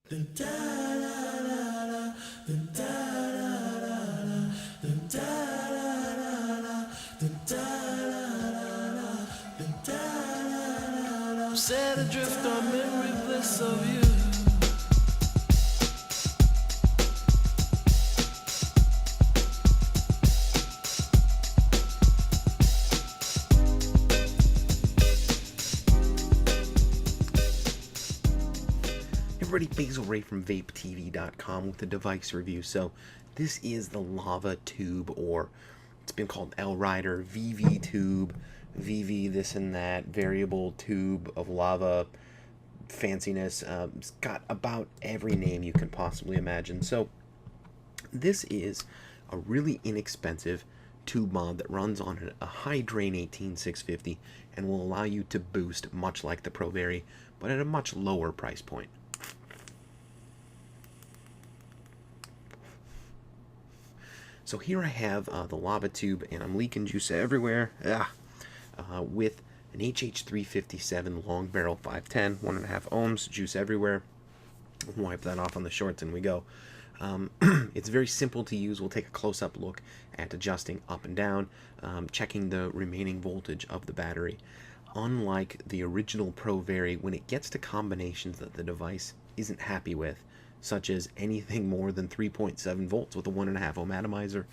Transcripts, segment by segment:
Set adrift on memory bliss of you. Everybody, Basilray from VapeTV.com with a device review. So this is the LavaTube, or it's been called L-Rider, VV-Tube, VV this and that, variable tube of lava fanciness. It's got about every name you can possibly imagine. So this is a really inexpensive tube mod that runs on a high drain 18650 and will allow you to boost much like the ProVary, but at a much lower price point. So here I have the LavaTube, and I'm leaking juice everywhere, with an HH357 long barrel 510, 1.5 ohms, juice everywhere. Wipe that off on the shorts and we go. It's very simple to use. We'll take a close-up look at adjusting up and down, checking the remaining voltage of the battery. Unlike the original ProVary, when it gets to combinations that the device isn't happy with, such as anything more than 3.7 volts with a 1.5 ohm atomizer,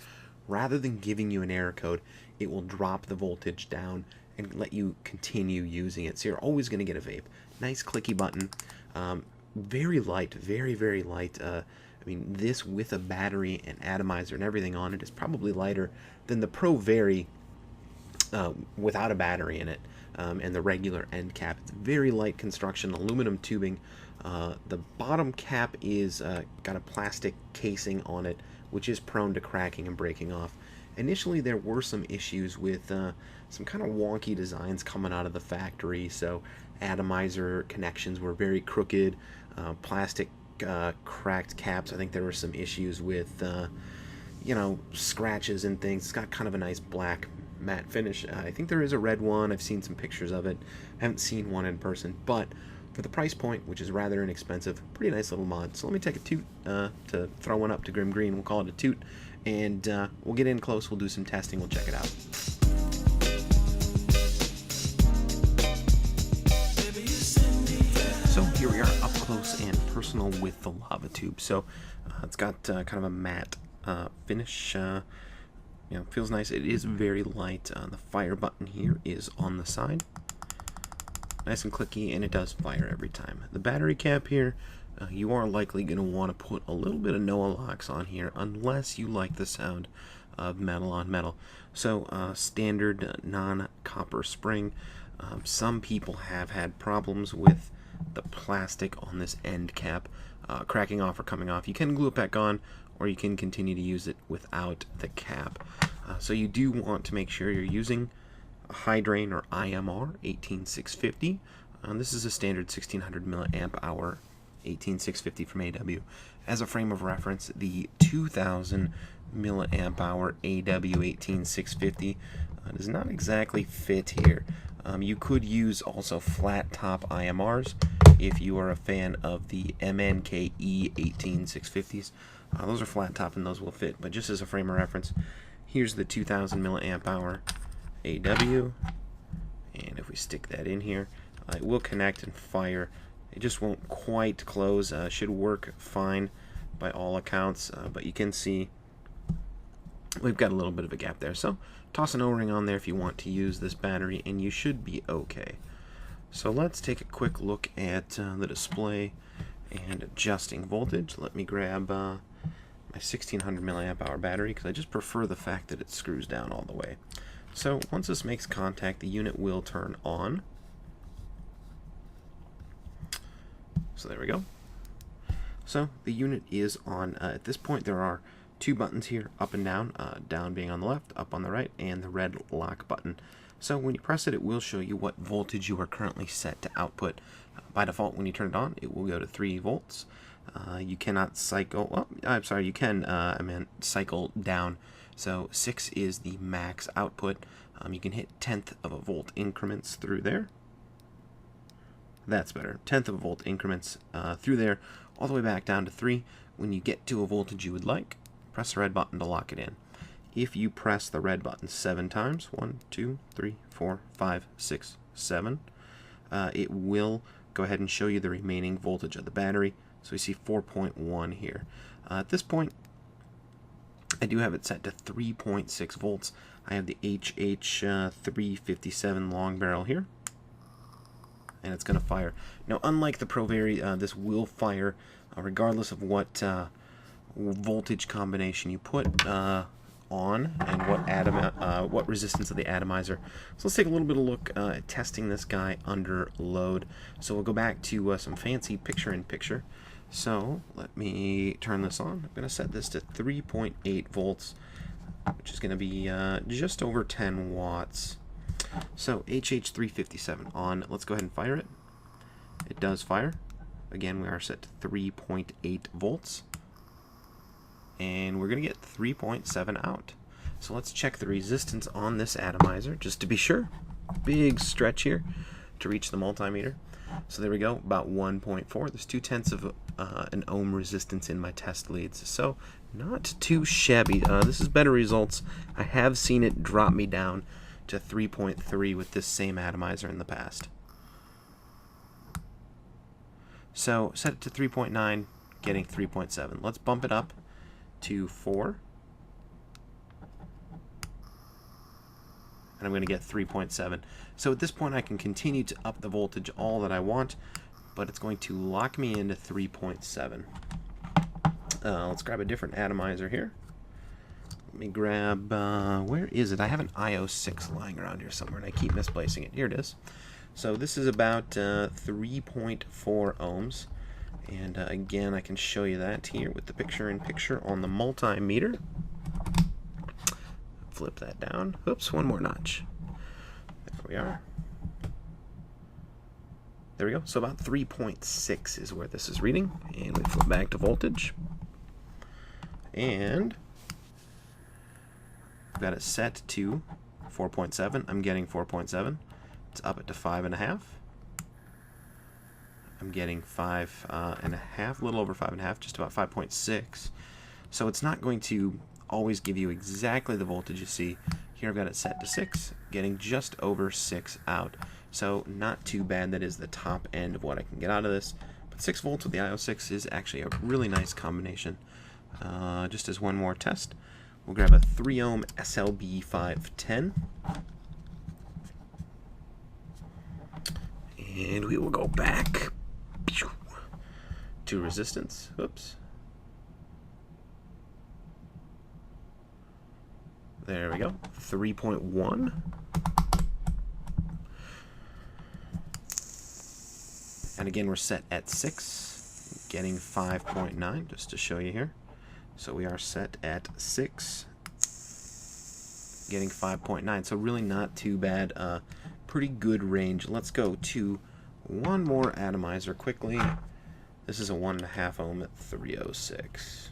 rather than giving you an error code, it will drop the voltage down and let you continue using it. So you're always going to get a vape. Nice clicky button, very light, very, very light. I mean, this with a battery and atomizer and everything on it is probably lighter than the ProVary without a battery in it, and the regular end cap. It's very light construction, aluminum tubing. The bottom cap is got a plastic casing on it, which is prone to cracking and breaking off. Initially, there were some issues with some kind of wonky designs coming out of the factory, so atomizer connections were very crooked, plastic cracked caps. I think there were some issues with, you know, scratches and things. It's got kind of a nice black matte finish. I think there is a red one. I've seen some pictures of it. I haven't seen one in person, but for the price point, which is rather inexpensive, pretty nice little mod. So let me take a toot to throw one up to Grim Green. We'll call it a toot, and we'll get in close. We'll do some testing. We'll check it out. So here we are up close and personal with the LavaTube. So it's got kind of a matte finish. You know, feels nice. It is very light. The fire button here is on the side. Nice and clicky, and it does fire every time. The battery cap here, you are likely going to want to put a little bit of Noah locks on here, unless you like the sound of metal on metal. So standard non-copper spring. Some people have had problems with the plastic on this end cap cracking off or coming off. You can glue it back on, or you can continue to use it without the cap. So you do want to make sure you're using a high drain or IMR 18650. This is a standard 1600 milliamp hour 18650 from AW. As a frame of reference, the 2000 milliamp hour AW 18650 does not exactly fit here. You could use also flat top IMRs if you are a fan of the MNKE 18650s. Those are flat top and those will fit, but just as a frame of reference, here's the 2000 milliamp hour AW, and if we stick that in here, it will connect and fire. It just won't quite close. Should work fine by all accounts, but you can see we've got a little bit of a gap there. So toss an O-ring on there if you want to use this battery, and you should be okay. So let's take a quick look at the display and adjusting voltage. Let me grab my 1600 milliamp hour battery, because I just prefer the fact that it screws down all the way. So once this makes contact, the unit will turn on. So there we go. So the unit is on. At this point, there are two buttons here, up and down, down being on the left, up on the right, and the red lock button. So when you press it, it will show you what voltage you are currently set to output. By default, when you turn it on, it will go to 3 volts. You cannot cycle, well, I'm sorry, you can, I meant cycle down. So 6 is the max output. You can hit 1/10 of a volt increments through there. That's better. 1/10 of a volt increments through there, all the way back down to 3. When you get to a voltage you would like, press the red button to lock it in. If you press the red button 7 times, 1, 2, 3, 4, 5, 6, 7, it will go ahead and show you the remaining voltage of the battery. So we see 4.1 here. At this point, I do have it set to 3.6 volts. I have the HH357 long barrel here, and it's going to fire. Now, unlike the ProVary, this will fire regardless of what voltage combination you put on and what resistance of the atomizer. So let's take a little bit of a look at testing this guy under load. So we'll go back to some fancy picture-in-picture. So let me turn this on. I'm going to set this to 3.8 volts, which is going to be just over 10 watts. So HH357 on. Let's go ahead and fire it. It does fire. Again, we are set to 3.8 volts. And we're going to get 3.7 out. So let's check the resistance on this atomizer just to be sure. Big stretch here to reach the multimeter. So there we go, about 1.4. There's 0.2 of an ohm resistance in my test leads. So not too shabby. This is better results. I have seen it drop me down to 3.3 with this same atomizer in the past. So set it to 3.9, getting 3.7. Let's bump it up to 4. And I'm going to get 3.7. So at this point I can continue to up the voltage all that I want, but it's going to lock me into 3.7. Let's grab a different atomizer here. Let me grab, where is it? I have an IO6 lying around here somewhere, and I keep misplacing it. Here it is. So this is about 3.4 ohms. And again, I can show you that here with the picture-in-picture on the multimeter. Flip that down. Oops, one more notch. There we are. There we go. So about 3.6 is where this is reading. And we flip back to voltage. And I've got it set to 4.7. I'm getting 4.7. Let's up it to 5.5. I'm getting 5.5, a little over 5.5, just about 5.6. So it's not going to always give you exactly the voltage you see. Here I've got it set to 6, getting just over 6 out. So not too bad. That is the top end of what I can get out of this. But 6 volts with the IO6 is actually a really nice combination. Just as one more test, we'll grab a 3 ohm SLB 510. And we will go back to resistance. Oops. There we go. 3.1. And again, we're set at 6, getting 5.9, just to show you here. So we are set at 6, getting 5.9. So really not too bad. Pretty good range. Let's go to one more atomizer quickly. This is a 1.5 ohm at 306.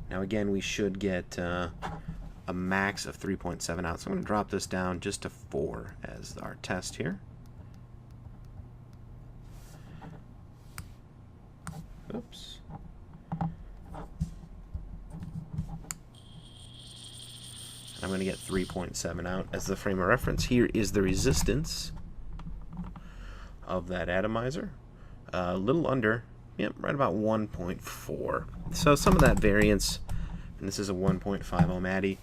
Now again, we should get a max of 3.7 out. So I'm going to drop this down just to 4 as our test here. Oops. I'm going to get 3.7 out as the frame of reference. Here is the resistance of that atomizer. A little under, yep, right about 1.4. So some of that variance, and this is a 1.5 ohm addy,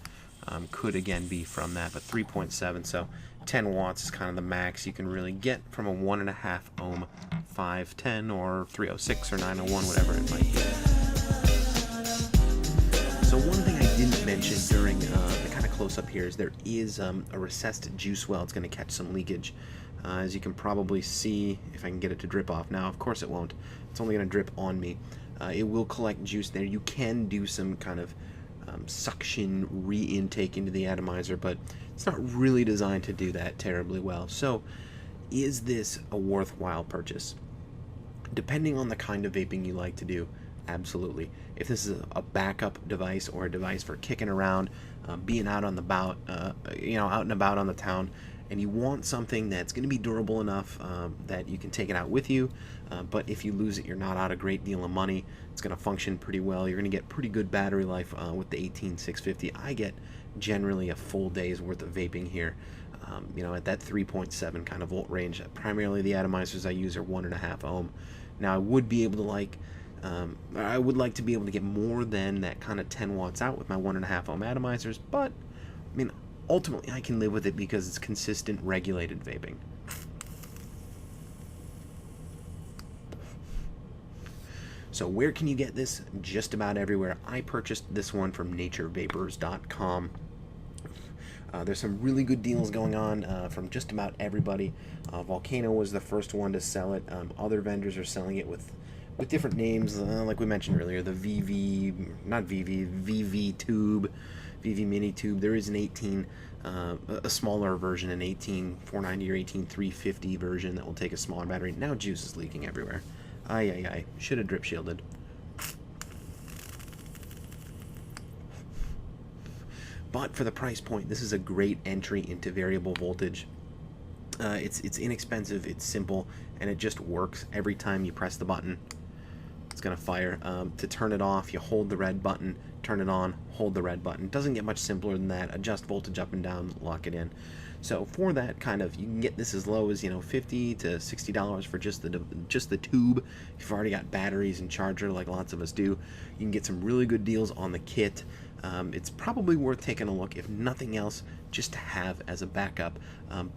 could again be from that, but 3.7, so 10 watts is kind of the max you can really get from a 1.5 ohm 510 or 306 or 901, whatever it might be. So one thing I didn't mention during the kind of close-up here is there is a recessed juice well. It's going to catch some leakage. As you can probably see, if I can get it to drip off now, of course it won't. It's only going to drip on me. It will collect juice there. You can do some kind of suction re-intake into the atomizer, but it's not really designed to do that terribly well. So is this a worthwhile purchase? Depending on the kind of vaping you like to do, absolutely. If this is a backup device or a device for kicking around, being out on the out and about on the town, and you want something that's going to be durable enough that you can take it out with you, but if you lose it, you're not out a great deal of money. It's going to function pretty well. You're going to get pretty good battery life with the 18650. I get generally a full day's worth of vaping here. At that 3.7 kind of volt range. Primarily the atomizers I use are 1.5 ohm. Now I would be able to I would like to be able to get more than that kind of 10 watts out with my 1.5 ohm atomizers, but I mean, ultimately I can live with it because it's consistent regulated vaping. So where can you get this? Just about everywhere. I purchased this one from naturevapers.com. There's some really good deals going on from just about everybody. Volcano was the first one to sell it. Other vendors are selling it with different names, like we mentioned earlier, the VV Tube, VV Mini Tube. There is an 18, a smaller version, an 18490 or 18350 version that will take a smaller battery. Now juice is leaking everywhere. Aye. Should have drip shielded. But for the price point, this is a great entry into variable voltage. It's inexpensive, it's simple, and it just works every time you press the button. It's gonna fire. To turn it off, you hold the red button, turn it on, hold the red button. Doesn't get much simpler than that. Adjust voltage up and down, lock it in. So for that kind of, you can get this as low as $50 to $60 for just the tube. If you've already got batteries and charger, like lots of us do, you can get some really good deals on the kit. It's probably worth taking a look, if nothing else, just to have as a backup.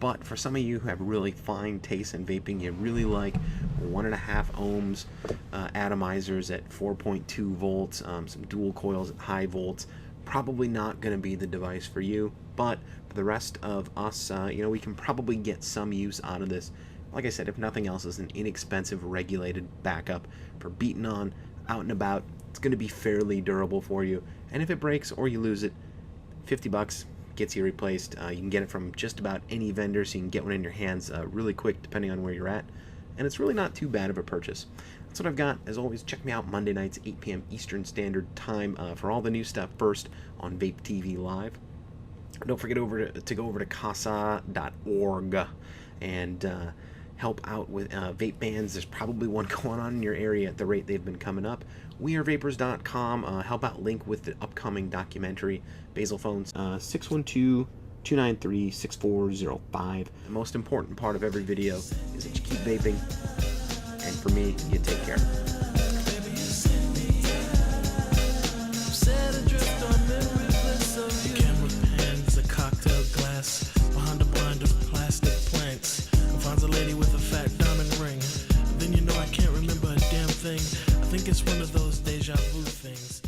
But for some of you who have really fine taste in vaping, you really like 1.5 ohms atomizers at 4.2 volts, some dual coils at high volts, probably not going to be the device for you. But for the rest of us, we can probably get some use out of this. Like I said, if nothing else, is an inexpensive regulated backup for beating on out and about. It's going to be fairly durable for you, and if it breaks or you lose it, $50 gets you replaced. You can get it from just about any vendor, so you can get one in your hands really quick depending on where you're at, and it's really not too bad of a purchase. That's what I've got. As always, check me out Monday nights 8 p.m. Eastern Standard Time for all the new stuff first on Vape TV Live. Don't forget to go over to casa.org and help out with vape bans. There's probably one going on in your area at the rate they've been coming up. WeAreVapers.com. Help out link with the upcoming documentary. Basil phones 612-293-6405. The most important part of every video is that you keep vaping, and for me, you take care. Behind a blind of plastic plants, finds a lady with a fat diamond ring. Then I can't remember a damn thing. I think it's one of those deja vu things.